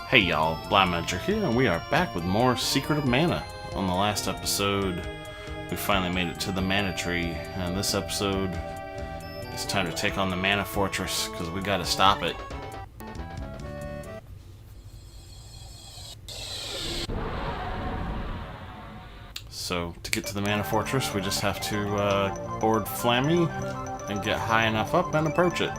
Hey y'all, Blind Manager here, and we are back with more Secret of Mana. On the last episode, we finally made it to the Mana Tree, and this episode, it's time to take on the Mana Fortress, because we gotta stop it. So, to get to the Mana Fortress, we just have to board Flammy, and get high enough up and approach it.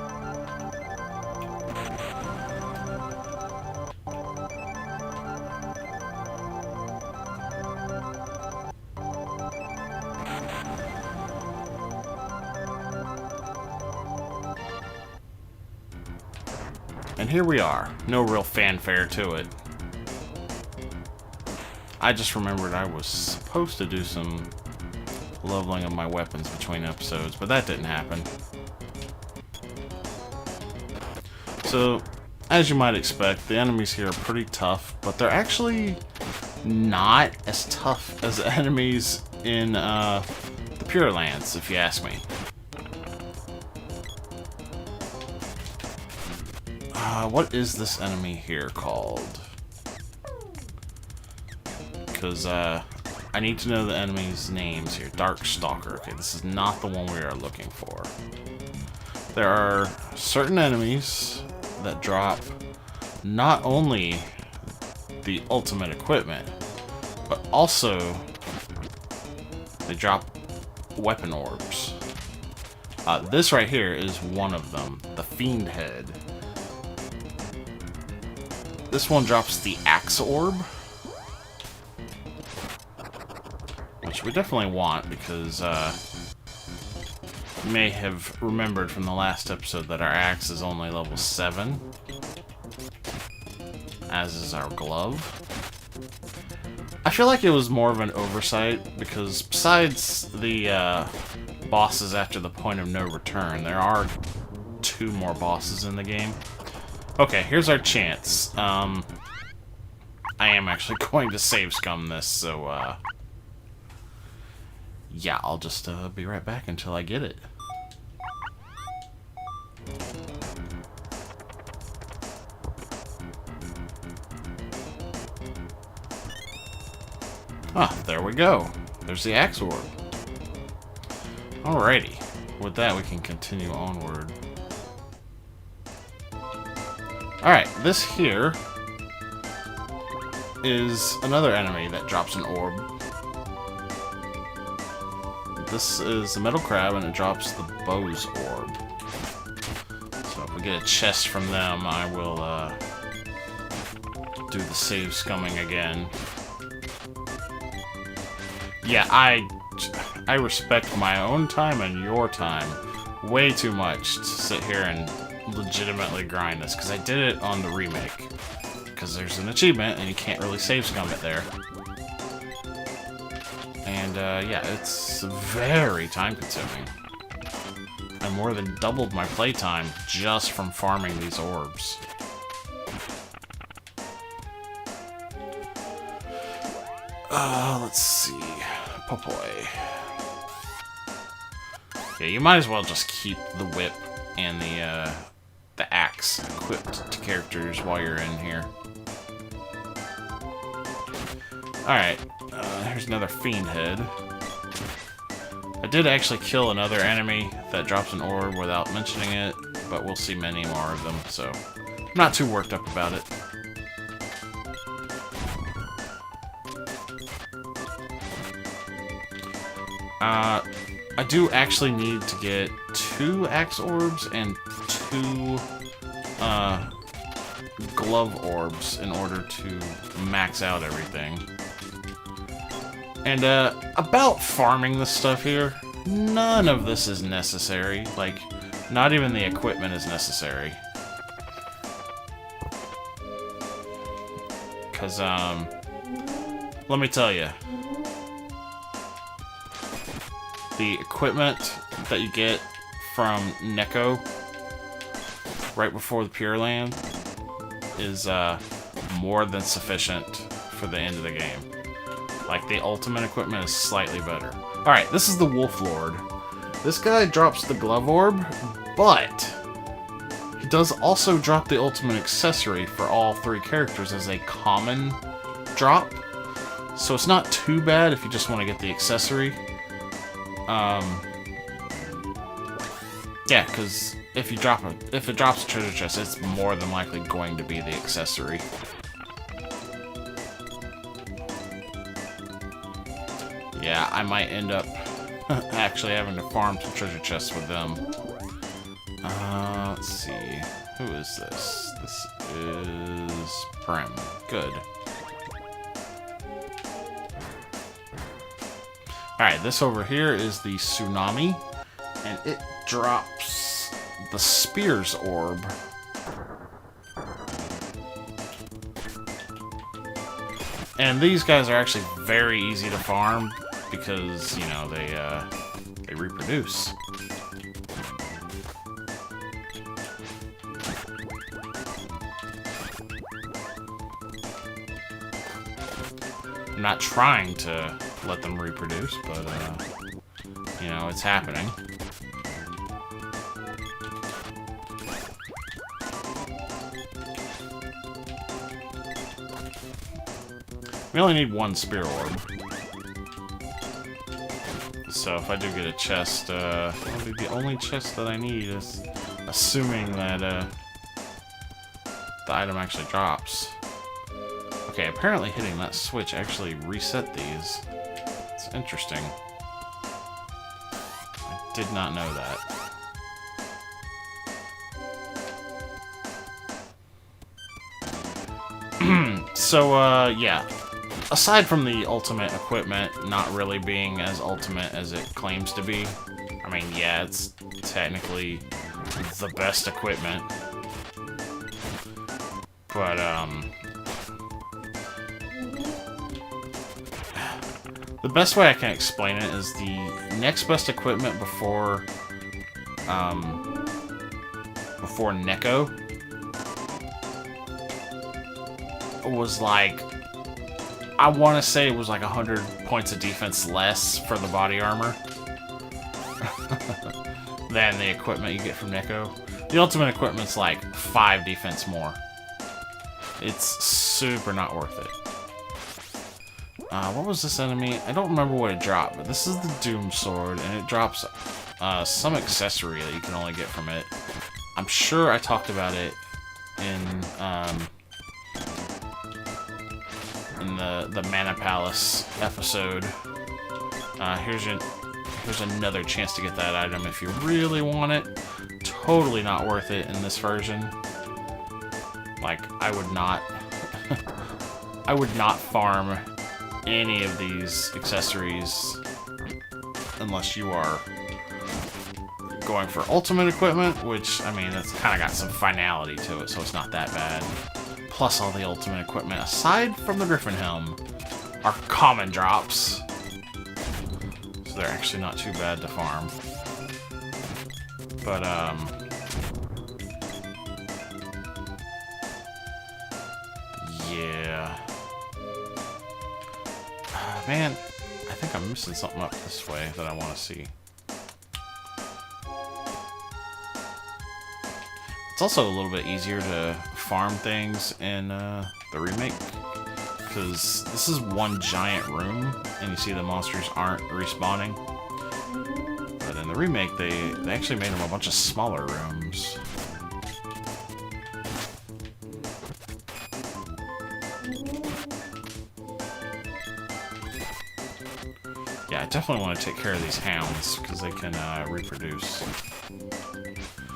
And here we are. No real fanfare to it. I just remembered I was supposed to do some leveling of my weapons between episodes, but that didn't happen. So, as you might expect, the enemies here are pretty tough, but they're actually not as tough as the enemies in the Pure Lands, if you ask me. What is this enemy here called? Because I need to know the enemy's names here. Darkstalker. Okay, this is not the one we are looking for. There are certain enemies that drop not only the ultimate equipment, but also they drop weapon orbs. This right here is one of them, the Fiend Head. This one drops the Axe Orb, which we definitely want because you may have remembered from the last episode that our axe is only level 7, as is our glove. I feel like it was more of an oversight because besides the bosses after the point of no return, there are 2 more bosses in the game. Okay, here's our chance. I am actually going to save scum this, so, yeah, I'll just, be right back until I get it. Ah, there we go. There's the Axe Orb. Alrighty. With that, we can continue onward. Alright, this here is another enemy that drops an orb. This is the Metal Crab, and it drops the Bow's Orb. So if we get a chest from them, I will do the save scumming again. Yeah, I respect my own time and your time way too much to sit here and legitimately grind this, because I did it on the remake, because there's an achievement and you can't really save scum it there. And yeah, it's very time consuming. I more than doubled my playtime just from farming these orbs. Let's see. Popoy. Yeah, you might as well just keep the whip and the axe equipped to characters while you're in here. Alright, here's another Fiend Head. I did actually kill another enemy that drops an orb without mentioning it, but we'll see many more of them, so I'm not too worked up about it. I do actually need to get 2 Axe Orbs and 2 glove orbs in order to max out everything. And about farming this stuff here, none of this is necessary. Like, not even the equipment is necessary. Cause let me tell you, the equipment that you get from Neko right before the Pure Land is more than sufficient for the end of the game. Like, the ultimate equipment is slightly better. Alright, this is the Wolf Lord. This guy drops the Glove Orb, but he it does also drop the ultimate accessory for all 3 characters as a common drop. So it's not too bad if you just want to get the accessory. Yeah, because if it drops a treasure chest, it's more than likely going to be the accessory. Yeah, I might end up actually having to farm some treasure chests with them. Let's see. Who is this? This is Prem. Good. Alright, this over here is the Tsunami, and it drops the Spears Orb. And these guys are actually very easy to farm because, you know, they reproduce. I'm not trying to let them reproduce, but, you know, it's happening. We only need 1 Spear Orb. So if I do get a chest, that'll be the only chest that I need, is assuming that, the item actually drops. Okay, apparently hitting that switch actually reset these. It's interesting. I did not know that. So, yeah. Aside from the ultimate equipment not really being as ultimate as it claims to be, I mean, yeah, it's technically the best equipment. But, the best way I can explain it is the next best equipment before Neko was like, I want to say it was like 100 points of defense less for the body armor than the equipment you get from Neko. The ultimate equipment's like 5 defense more. It's super not worth it. What was this enemy? I don't remember what it dropped, but this is the Doom Sword, and it drops some accessory that you can only get from it. I'm sure I talked about it in the Mana Palace episode. Here's another chance to get that item if you really want it. Totally not worth it in this version. Like, I would not I would not farm any of these accessories unless you are going for ultimate equipment, which, I mean, that's kind of got some finality to it, so it's not that bad. Plus all the ultimate equipment, aside from the Griffin Helm, are common drops. So they're actually not too bad to farm. But, yeah. Man, I think I'm missing something up this way that I want to see. It's also a little bit easier to farm things in the remake, because this is one giant room, and you see the monsters aren't respawning. But in the remake, they actually made them a bunch of smaller rooms. Yeah, I definitely want to take care of these hounds, because they can reproduce.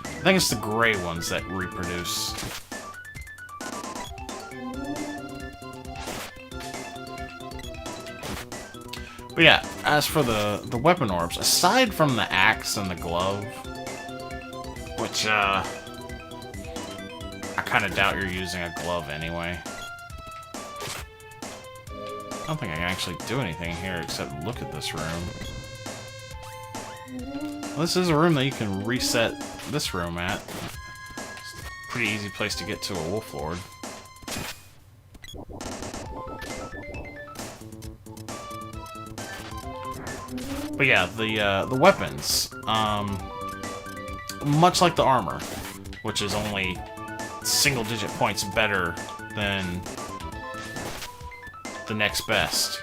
I think it's the gray ones that reproduce. But yeah, as for the weapon orbs, aside from the axe and the glove, which, I kind of doubt you're using a glove anyway. I don't think I can actually do anything here except look at this room. Well, this is a room that you can reset this room at. It's a pretty easy place to get to a Wolf Lord. But yeah, the weapons, much like the armor, which is only single-digit points better than the next best.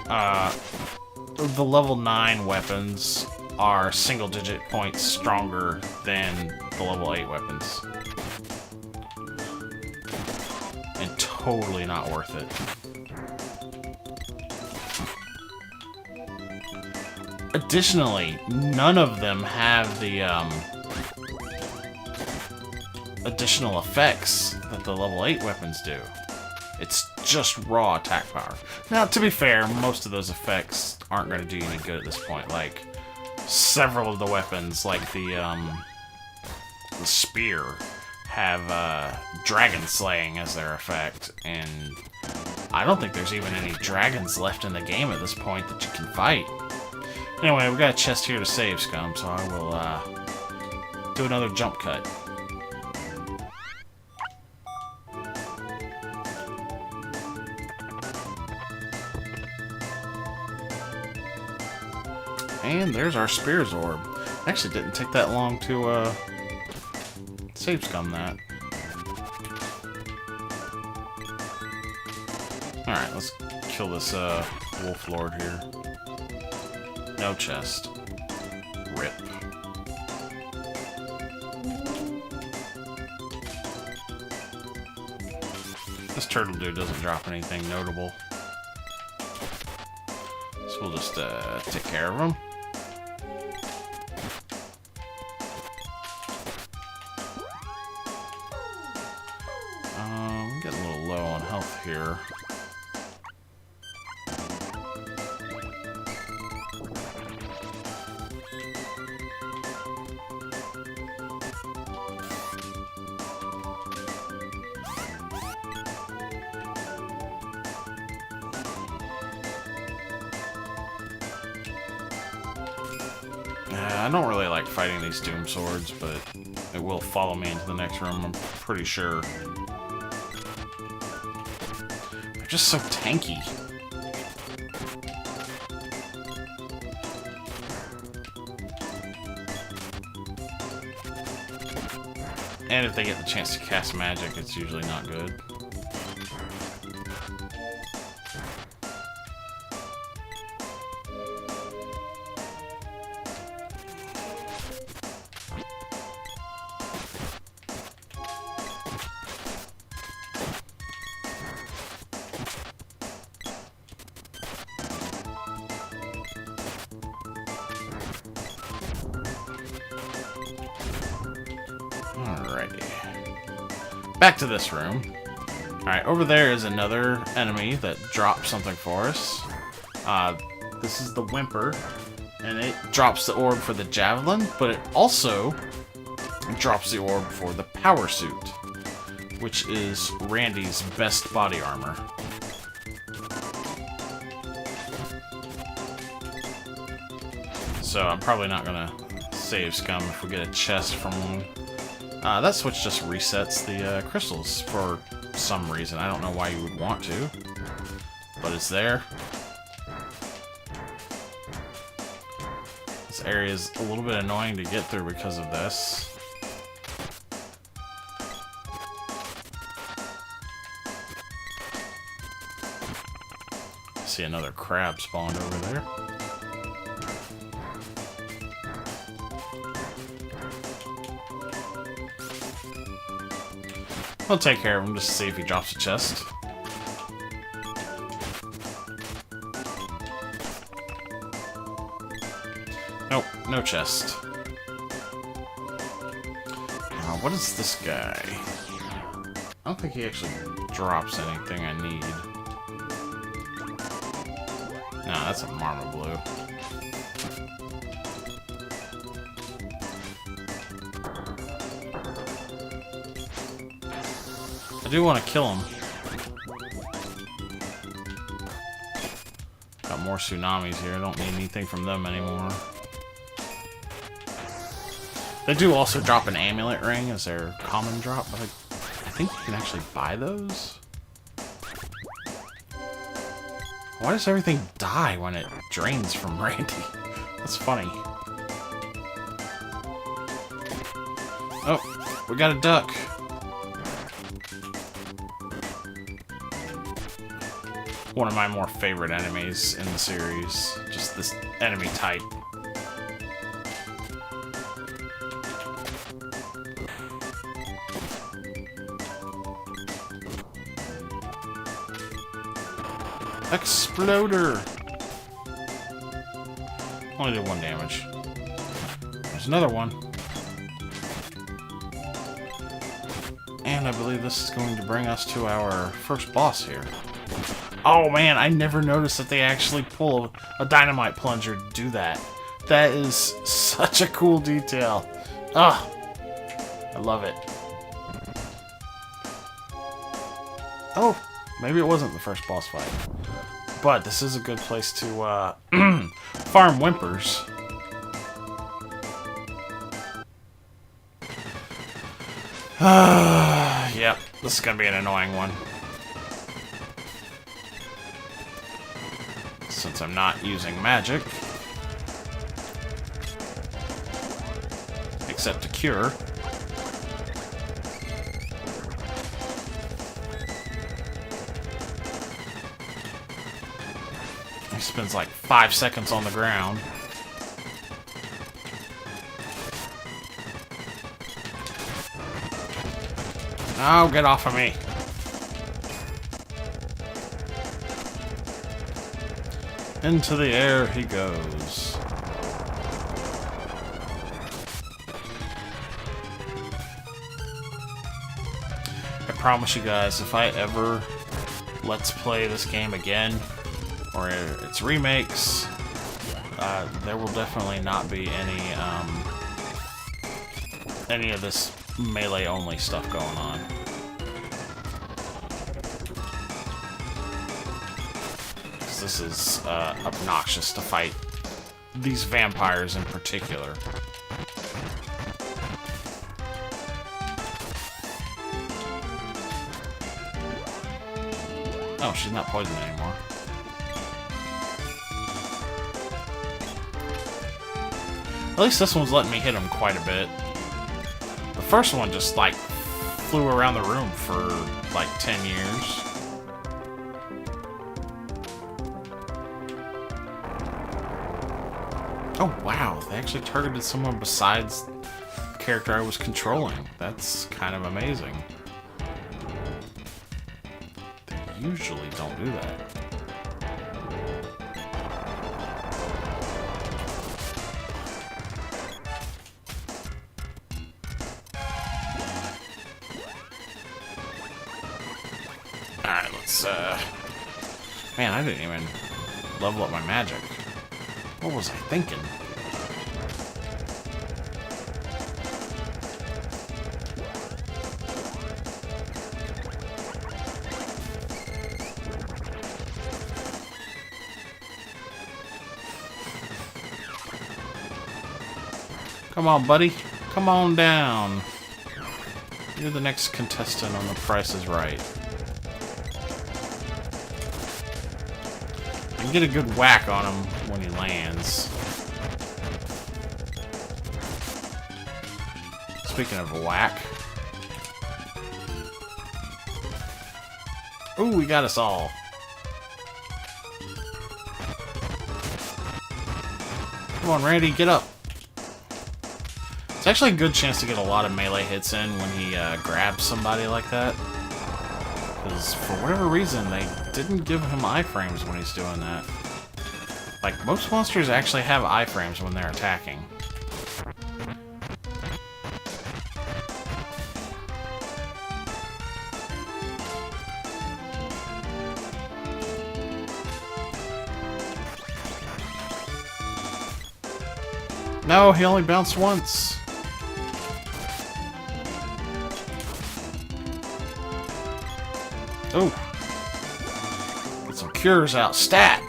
The level 9 weapons are single-digit points stronger than the level 8 weapons. And totally not worth it. Additionally, none of them have the additional effects that the level 8 weapons do. It's just raw attack power. Now, to be fair, most of those effects aren't going to do you any good at this point. Like, several of the weapons, like the spear, have dragon slaying as their effect, and I don't think there's even any dragons left in the game at this point that you can fight. Anyway, we got a chest here to save, Scum, so I will do another jump cut. And there's our Spear's Orb. Actually, didn't take that long to save Scum that. Alright, let's kill this Wolf Lord here. No chest. Rip. This turtle dude doesn't drop anything notable. So we'll just take care of him. I'm getting a little low on health here. I don't really like fighting these Doom Swords, but it will follow me into the next room, I'm pretty sure. They're just so tanky. And if they get the chance to cast magic, it's usually not good. Alrighty. Back to this room. Alright, over there is another enemy that drops something for us. This is the Whimper, and it drops the orb for the Javelin, but it also drops the orb for the Power Suit, which is Randy's best body armor. So I'm probably not gonna save Scum if we get a chest from him. That switch just resets the crystals for some reason. I don't know why you would want to, but it's there. This area is a little bit annoying to get through because of this. See another crab spawned over there. I'll take care of him just to see if he drops a chest. Nope, no chest. What is this guy? I don't think he actually drops anything I need. Nah, that's a Marma Blue. I do want to kill him. Got more tsunamis here. I don't need anything from them anymore. They do also drop an amulet ring as their common drop, but I think you can actually buy those. Why does everything die when it drains from Randy? That's funny. Oh, we got a duck. One of my more favorite enemies in the series. Just this enemy type. Exploder! Only did 1 damage. There's another one. And I believe this is going to bring us to our first boss here. Oh man, I never noticed that they actually pull a dynamite plunger to do that. That is such a cool detail. Ah, I love it. Oh, maybe it wasn't the first boss fight. But this is a good place to farm whimpers. Yep, this is gonna be an annoying one. Since I'm not using magic. Except to cure. He spends like 5 seconds on the ground. Oh, get off of me. Into the air he goes. I promise you guys, if I ever let's play this game again, or its remakes, there will definitely not be any of this melee only stuff going on. This is obnoxious to fight these vampires in particular. Oh, she's not poisoned anymore. At least this one's letting me hit him quite a bit. The first one just, like, flew around the room for, like, 10 years. Oh, wow. They actually targeted someone besides the character I was controlling. That's kind of amazing. They usually don't do that. Alright, let's, man, I didn't even level up my magic. What was I thinking? Come on, buddy. Come on down. You're the next contestant on The Price is Right. I can get a good whack on him when he lands. Speaking of a whack. Ooh, we got us all. Come on, Randy, get up. It's actually a good chance to get a lot of melee hits in when he grabs somebody like that. Because for whatever reason, they didn't give him iframes when he's doing that. Like, most monsters actually have iframes when they're attacking. No, he only bounced once. Oh. Get some cures out. Stat!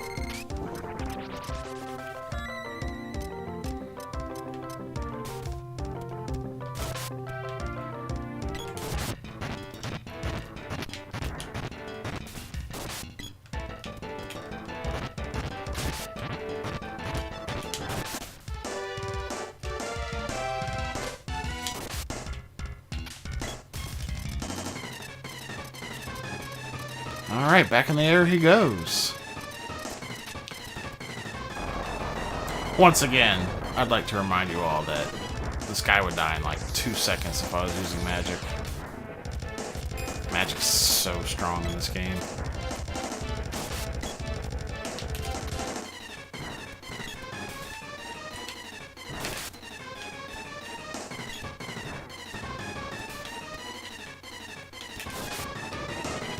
Alright, back in the air he goes. Once again, I'd like to remind you all that this guy would die in like 2 seconds if I was using magic. Magic's so strong in this game.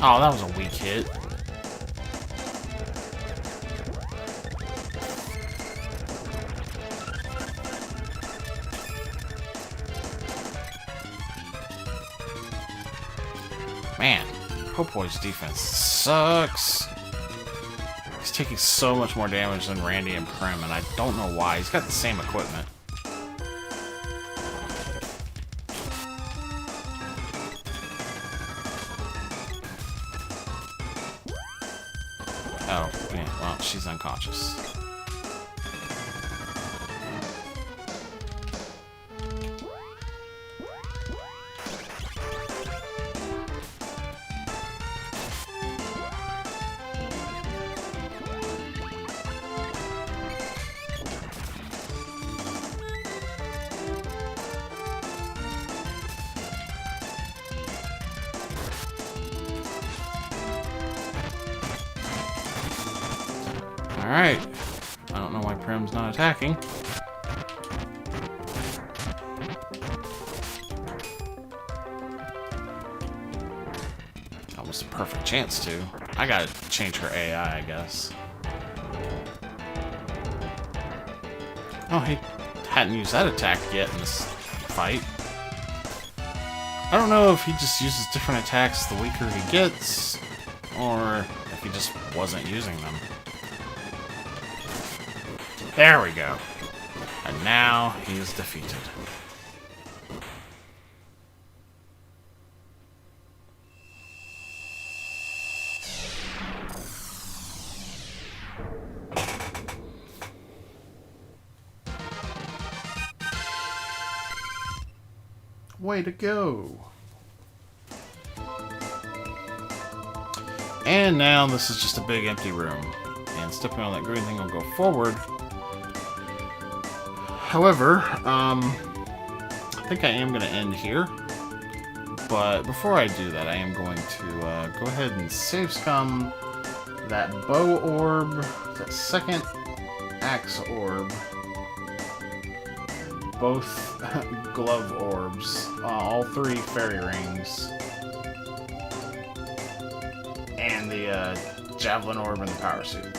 Oh, that was a weak hit. Man, Popoy's defense sucks. He's taking so much more damage than Randy and Prim, and I don't know why. He's got the same equipment. Oh, yeah, well, she's unconscious. Alright. I don't know why Prim's not attacking. That was a perfect chance to. I gotta change her AI, I guess. Oh, he hadn't used that attack yet in this fight. I don't know if he just uses different attacks the weaker he gets, or if he just wasn't using them. There we go. And now he is defeated. Way to go. And now this is just a big empty room. And stepping on that green thing will go forward. However, I think I am going to end here. But before I do that, I am going to go ahead and save Scum that bow orb, that second axe orb, both glove orbs, all 3 fairy rings, and the javelin orb and the power suit.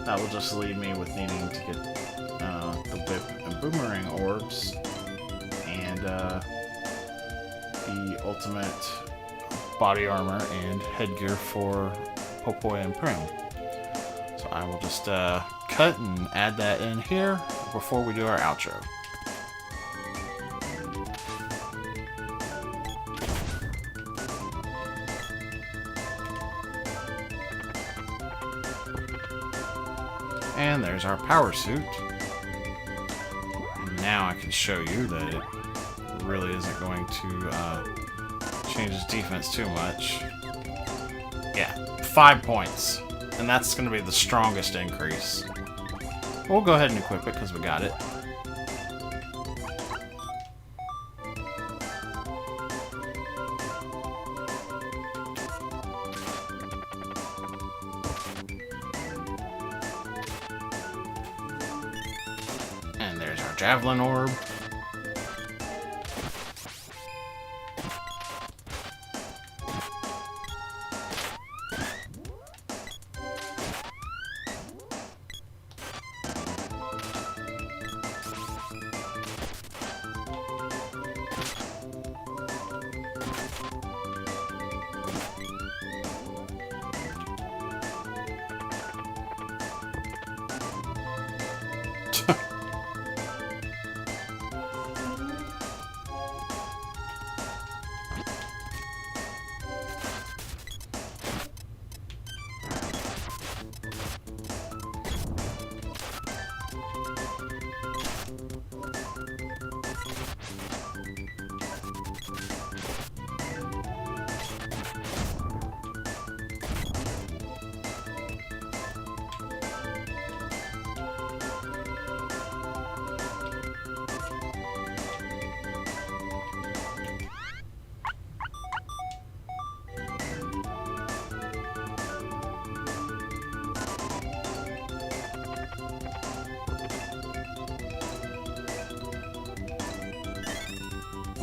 That will just leave me with needing to get the whip and boomerang orbs and the ultimate body armor and headgear for Popoy and Prim. So I will just cut and add that in here before we do our outro. And there's our power suit. And now I can show you that it really isn't going to change his defense too much. Yeah, 5 points. And that's going to be the strongest increase. We'll go ahead and equip it because we got it. And there's our javelin orb.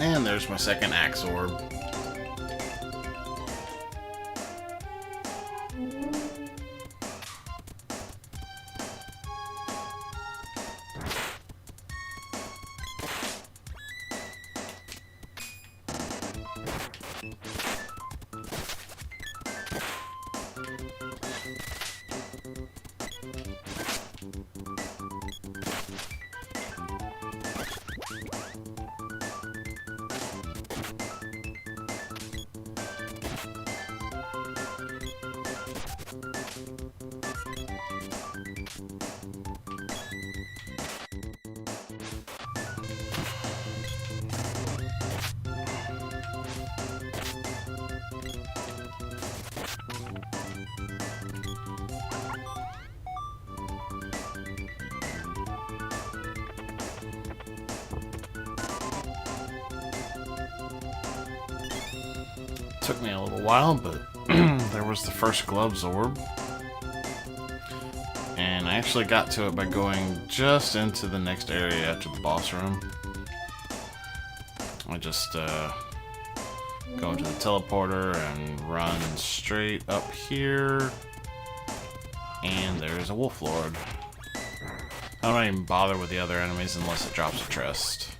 And there's my second axe orb. Took me a little while, but there was the first gloves orb. And I actually got to it by going just into the next area after the boss room. I just go into the teleporter and run straight up here. And there's a wolf lord. I don't even bother with the other enemies unless it drops a chest.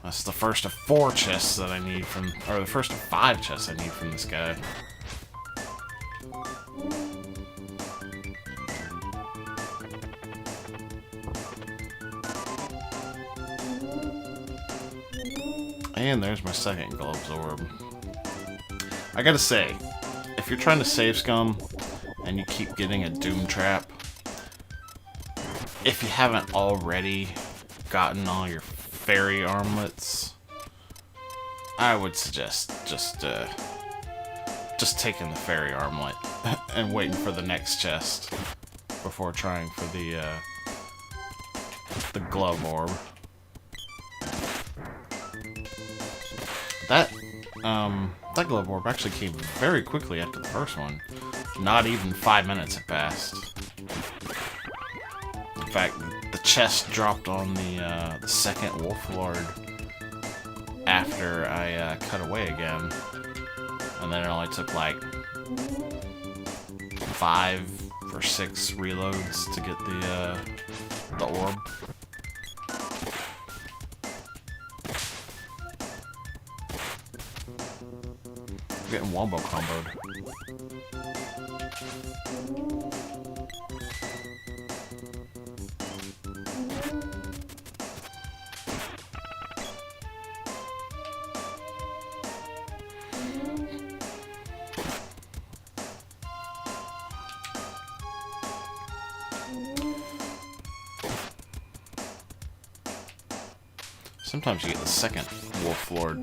That's the first of 4 chests that I need from, or the first of 5 chests I need from this guy. And there's my second gloves orb. I gotta say, if you're trying to save Scum and you keep getting a doom trap, if you haven't already gotten all your fairy armlets, I would suggest just taking the fairy armlet and waiting for the next chest before trying for the glove orb. That glove orb actually came very quickly after the first one. Not even 5 minutes had passed. In fact, the chest dropped on the second wolf lord after I cut away again, and then it only took like 5 or 6 reloads to get the orb. I'm getting wombo comboed. Sometimes you get the second wolf lord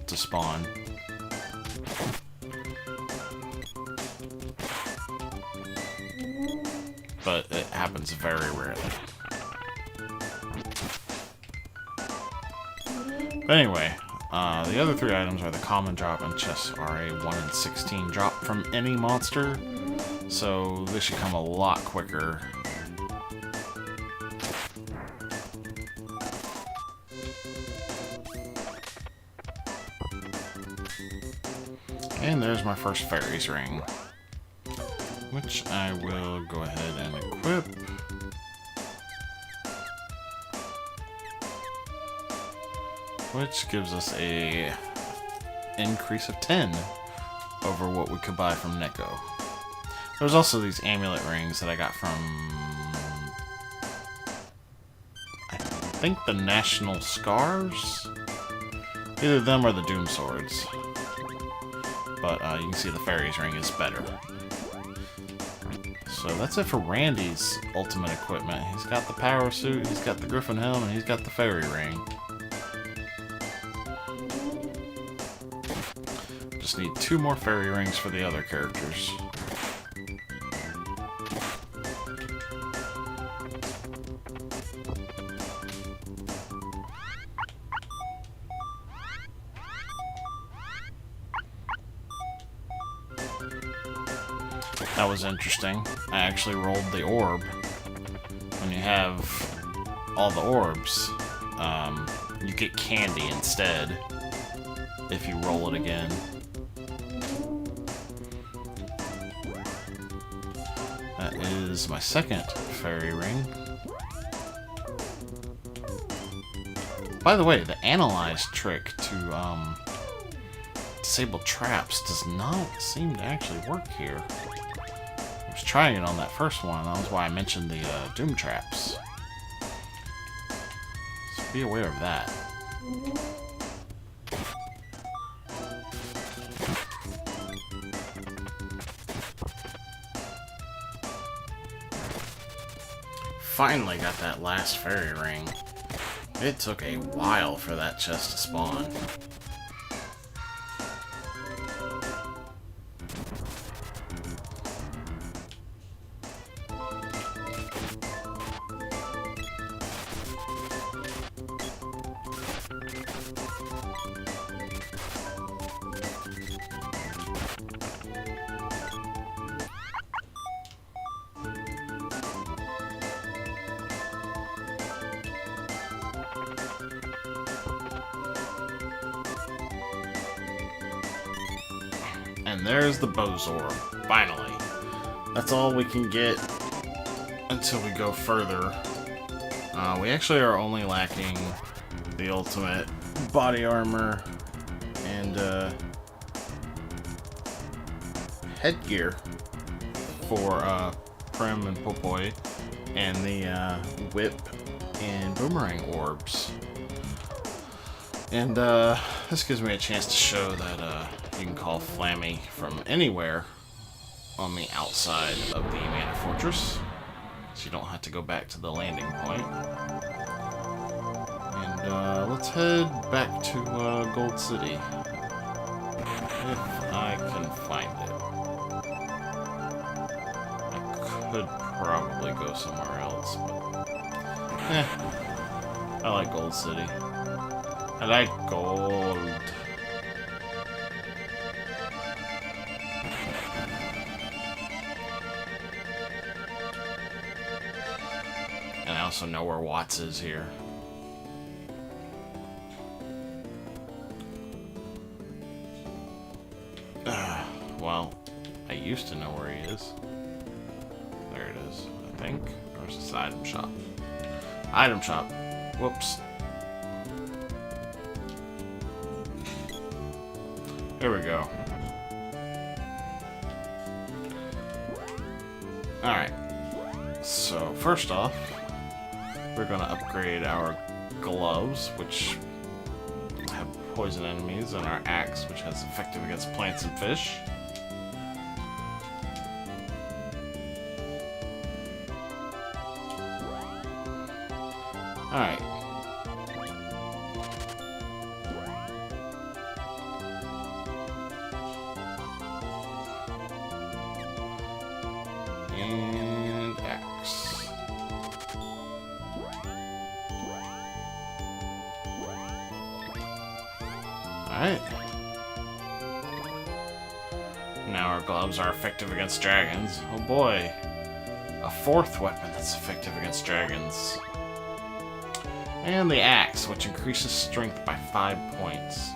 to spawn. But it happens very rarely. But anyway, the other 3 items are the common drop, and chests are a 1 in 16 drop from any monster, so this should come a lot quicker. And there's my first fairy's ring, which I will go ahead and equip. Which gives us a increase of 10 over what we could buy from Neko. There's also these amulet rings that I got from, I think, the National Scars? Either them or the Doom Swords. But you can see the fairy's ring is better. So that's it for Randy's ultimate equipment. He's got the power suit, he's got the griffin helm, and he's got the fairy ring. Just need 2 more fairy rings for the other characters. That was interesting. I actually rolled the orb. When you have all the orbs, you get candy instead if you roll it again. That is my second fairy ring. By the way, the analyze trick to disable traps does not seem to actually work here. I was trying it on that first one, that was why I mentioned the doom traps. So be aware of that. Finally got that last fairy ring. It took a while for that chest to spawn. And there's the Bozor, finally. That's all we can get until we go further. We actually are only lacking the ultimate body armor and headgear for Prim and Popoi, and the whip and boomerang orbs. And this gives me a chance to show that you can call Flammy from anywhere on the outside of the Mana Fortress, so you don't have to go back to the landing point. And let's head back to Gold City, if I can find it. I could probably go somewhere else, but I like Gold City. I like gold. And I also know where Watts is here. Well, I used to know where he is. There it is, I think. Where's this item shop? Item shop. Whoops. Here we go. Alright. So, first off, we're going to upgrade our gloves, which have poison enemies, and our axe, which has effective against plants and fish. Alright. And axe. Alright. Now our gloves are effective against dragons. Oh boy. A fourth weapon that's effective against dragons. And the axe, which increases strength by 5 points.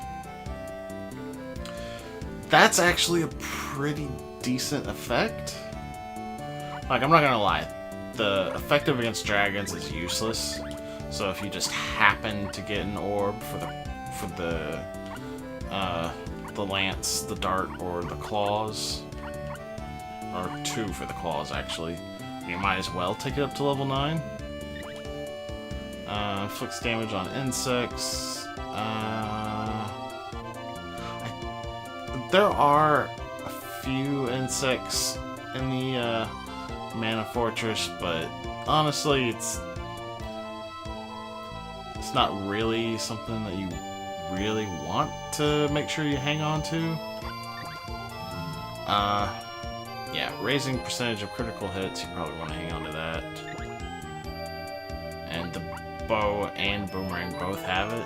That's actually a pretty decent effect. Like, I'm not gonna lie, the effective against dragons is useless. So if you just happen to get an orb for the lance, the dart, or the claws, or 2 for the claws actually, you might as well take it up to level 9. Inflicts damage on insects. There are a few insects in the Mana Fortress, but honestly, it's not really something that you really want to make sure you hang on to. Yeah, raising percentage of critical hits, you probably want to hang on to that. And the bow and boomerang both have it.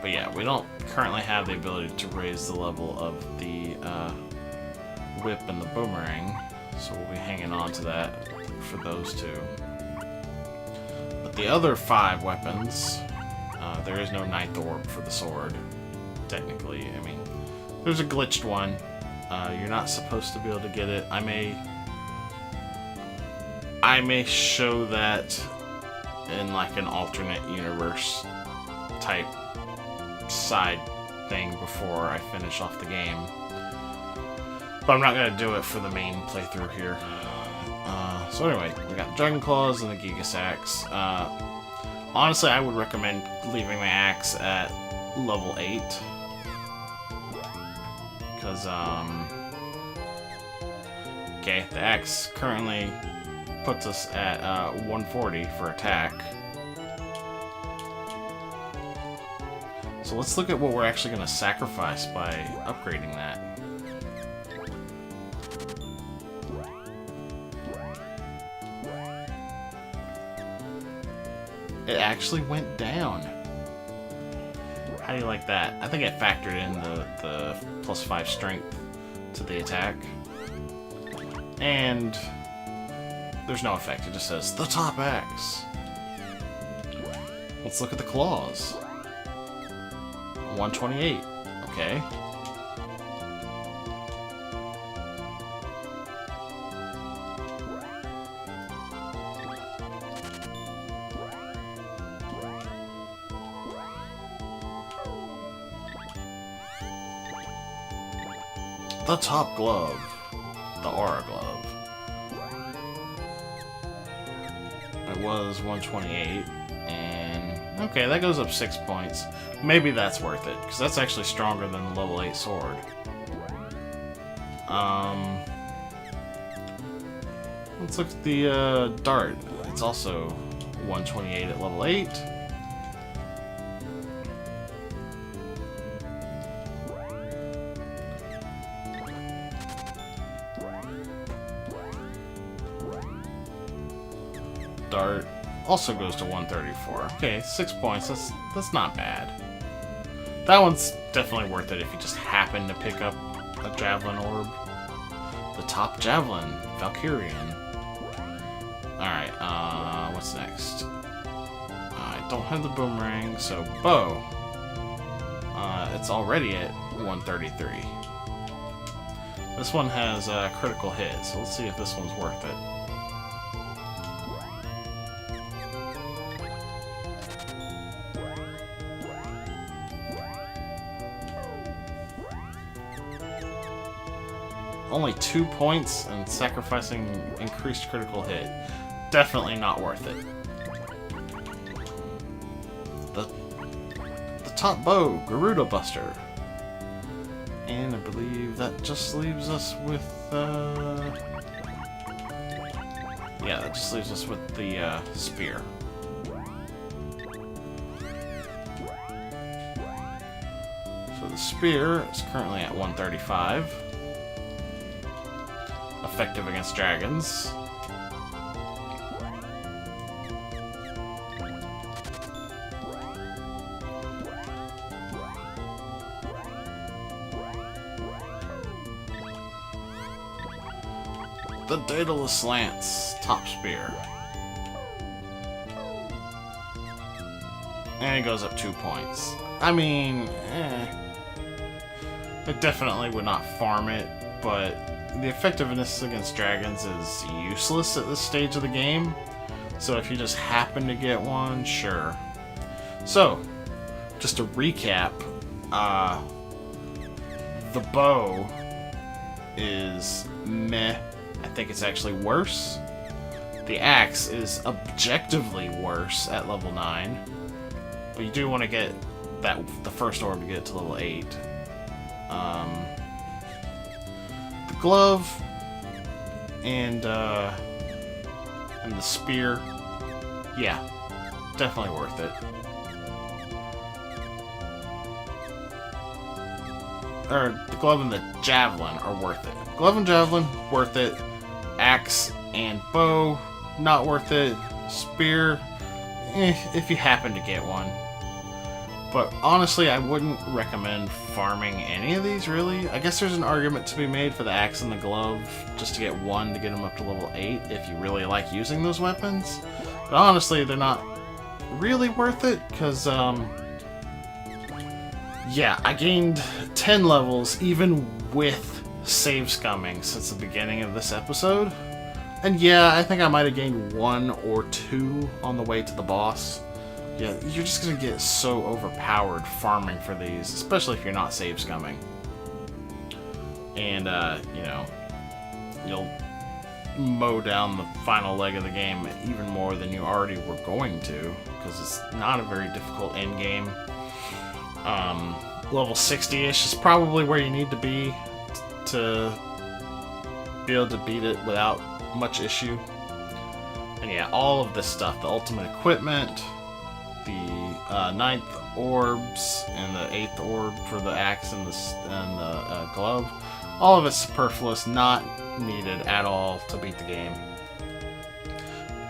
But yeah, we don't currently have the ability to raise the level of the whip and the boomerang, So we'll be hanging on to that for those two. But the other 5 weapons, there is no 9th orb for the sword, technically. I mean, there's a glitched one. You're not supposed to be able to get it. I may show that in like an alternate universe type side thing before I finish off the game. But I'm not going to do it for the main playthrough here. So anyway, we got the Dragon Claws and the Gigas Axe. Honestly, I would recommend leaving the axe at level 8. Because, okay, the axe currently puts us at 140 for attack. So let's look at what we're actually going to sacrifice by upgrading that. It actually went down. How do you like that? I think I factored in the +5 strength to the attack. And there's no effect. It just says, the top axe. Let's look at the claws. 128. Okay. The top glove. The aura glove. It was 128, and okay, that goes up 6 points. Maybe that's worth it, because that's actually stronger than the level 8 sword. Let's look at the dart. It's also 128 at level 8. Dart also goes to 134. Okay, 6 points. That's not bad. That one's definitely worth it if you just happen to pick up a javelin orb. The top javelin, Valkyrian. Alright, what's next? I don't have the boomerang, so bow. It's already at 133. This one has a critical hit, so let's see if this one's worth it. Only 2 points and sacrificing increased critical hit. Definitely not worth it. The top bow, Garuda Buster. And I believe that just leaves us with yeah, that just leaves us with the spear. So the spear is currently at 135. Effective against dragons. The Daedalus Lance, top spear. And it goes up 2 points. I mean, it definitely would not farm it, but the effectiveness against dragons is useless at this stage of the game. So if you just happen to get one, sure. So, just to recap, the bow is meh. I think it's actually worse. The axe is objectively worse at level 9. But you do want to get the first orb to get it to level 8. The glove and the spear, yeah, definitely worth it. Or the glove and the javelin are worth it. Glove and javelin, worth it. Axe and bow, not worth it. Spear, if you happen to get one. But honestly, I wouldn't recommend farming any of these, really. I guess there's an argument to be made for the axe and the glove, just to get one to get them up to level 8 if you really like using those weapons. But honestly, they're not really worth it, because, yeah, I gained 10 levels even with save scumming since the beginning of this episode. And yeah, I think I might have gained 1 or 2 on the way to the boss. Yeah, you're just gonna get so overpowered farming for these, especially if you're not save scumming. And, you know, you'll mow down the final leg of the game even more than you already were going to, because it's not a very difficult end game. Level 60-ish is probably where you need to be able to beat it without much issue. And yeah, all of this stuff, the ultimate equipment, the 9th orbs and the 8th orb for the axe and the glove, all of it's superfluous, not needed at all to beat the game.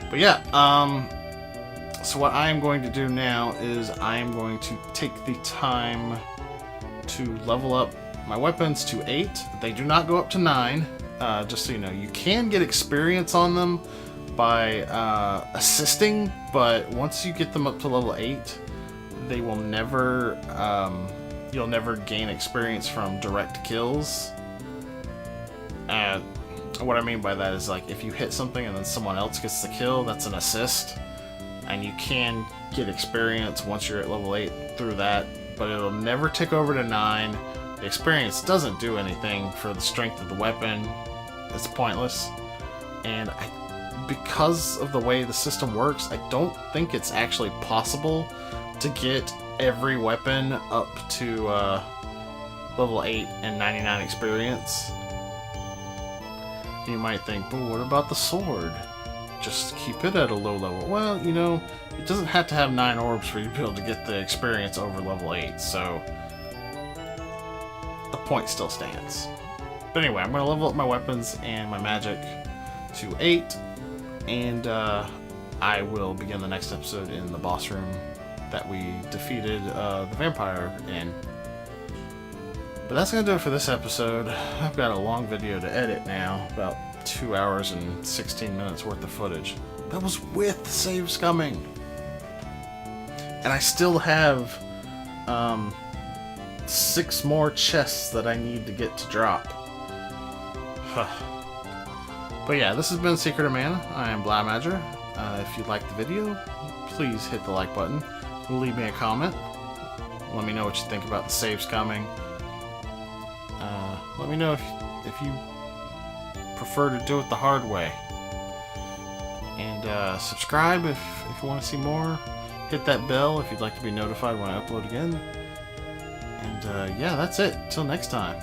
But yeah, so what I am going to do now is I am going to take the time to level up my weapons to 8. They do not go up to 9, just so you know. You can get experience on them by assisting, but once you get them up to level 8, they will never, you'll never gain experience from direct kills. What I mean by that is, like, if you hit something and then someone else gets the kill, that's an assist, and you can get experience once you're at level 8 through that, but it'll never tick over to 9. The experience doesn't do anything for the strength of the weapon. It's pointless, and because of the way the system works, I don't think it's actually possible to get every weapon up to level 8 and 99 experience. You might think, but what about the sword? Just keep it at a low level. Well, you know, it doesn't have to have 9 orbs for you to be able to get the experience over level 8, so the point still stands. But anyway, I'm going to level up my weapons and my magic to 8, and I will begin the next episode in the boss room that we defeated the vampire in. But that's going to do it for this episode. I've got a long video to edit now, about 2 hours and 16 minutes worth of footage. That was with save scumming. And I still have 6 more chests that I need to get to drop. But yeah, this has been Secret of Mana. I am Blamadger. If you liked the video, please hit the like button. Leave me a comment. Let me know what you think about the save scumming. Let me know if you prefer to do it the hard way. And subscribe if you want to see more. Hit that bell if you'd like to be notified when I upload again. And yeah, that's it. Till next time.